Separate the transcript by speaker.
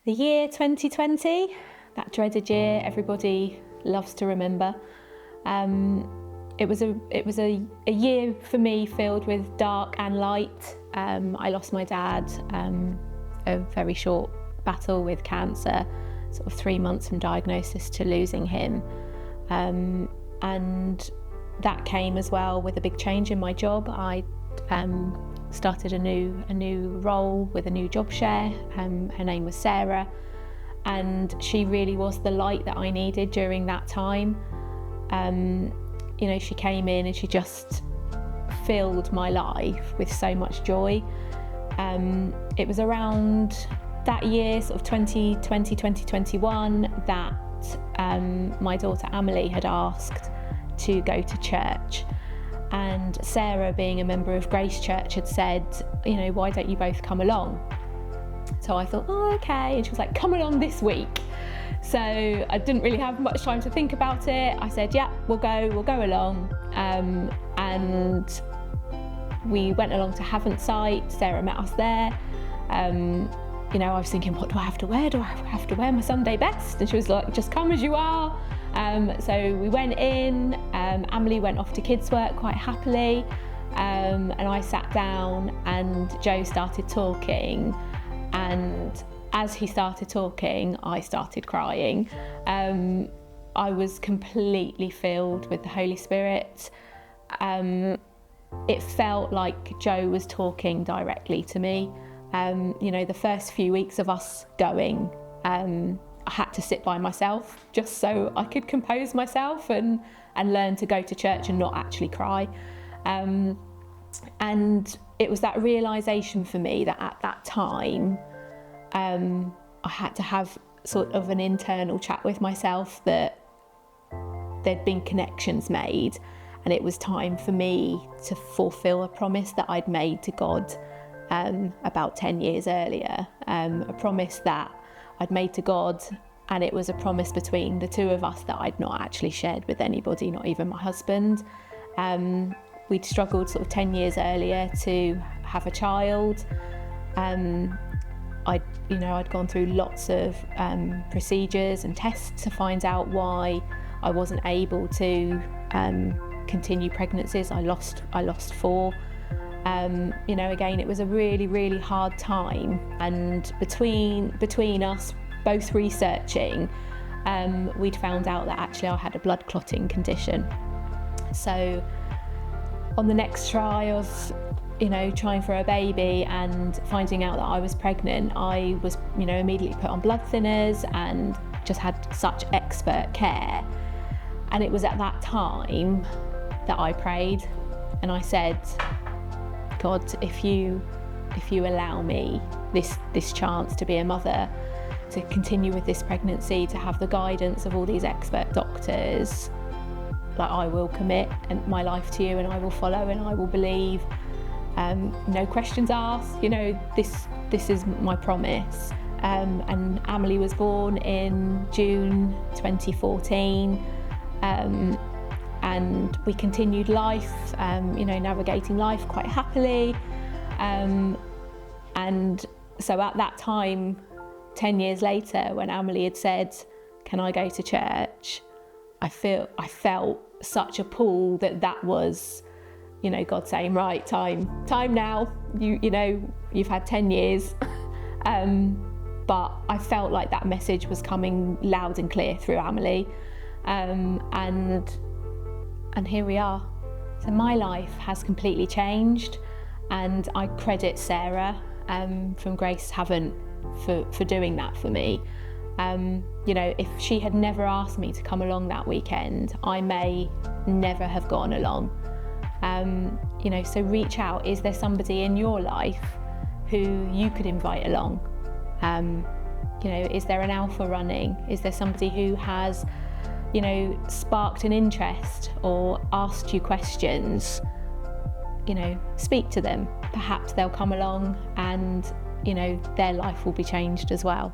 Speaker 1: The year 2020, that dreaded year everybody loves to remember. It was a year for me filled with dark and light. I lost my dad, a very short battle with cancer, sort of 3 months from diagnosis to losing him. And that came as well with a big change in my job. I started a new role with a new job share. Her name was Sarah, and she really was the light that I needed during that time. She came in and she just filled my life with so much joy. It was around that year, sort of 2020, 2021, that my daughter Amelie had asked to go to church. And Sarah, being a member of Grace Church, had said, why don't you both come along? So I thought, oh, okay. And she was like, come along this week. So I didn't really have much time to think about it. I said, yeah, we'll go along. And we went along to Haventside. Sarah met us there. I was thinking, what do I have to wear? Do I have to wear my Sunday best? And she was like, just come as you are. So we went in. Amelie went off to kids' work quite happily. And I sat down and Joe started talking. And as he started talking, I started crying. I was completely filled with the Holy Spirit. It felt like Joe was talking directly to me. The first few weeks of us going, I had to sit by myself just so I could compose myself and learn to go to church and not actually cry. And it was that realisation for me that at that time, I had to have sort of an internal chat with myself that there'd been connections made, and it was time for me to fulfil a promise that I'd made to God about 10 years earlier, a promise that I'd made to God, and it was a promise between the two of us that I'd not actually shared with anybody, not even my husband. We'd struggled sort of 10 years earlier to have a child. I'd gone through lots of procedures and tests to find out why I wasn't able to continue pregnancies. I lost 4. Again, it was a really, really hard time. And between us both researching, we'd found out that actually I had a blood clotting condition. So on the next try of trying for a baby and finding out that I was pregnant, I was immediately put on blood thinners and just had such expert care. And it was at that time that I prayed and I said, God, if you allow me this chance to be a mother, to continue with this pregnancy, to have the guidance of all these expert doctors, like, I will commit my life to you and I will follow and I will believe. No questions asked, this is my promise. And Amelie was born in June 2014. And we continued life, navigating life quite happily. And so at that time, 10 years later, when Amelie had said, can I go to church? I felt such a pull that was, God saying, right, time now, you've had 10 years. But I felt like that message was coming loud and clear through Amelie. And here we are. So my life has completely changed, and I credit Sarah from Grace Haven't for doing that for me. If she had never asked me to come along that weekend, I may never have gone along. So reach out. Is there somebody in your life who you could invite along? Is there an alpha running? Is there somebody who has, sparked an interest or asked you questions? Speak to them. Perhaps they'll come along and, their life will be changed as well.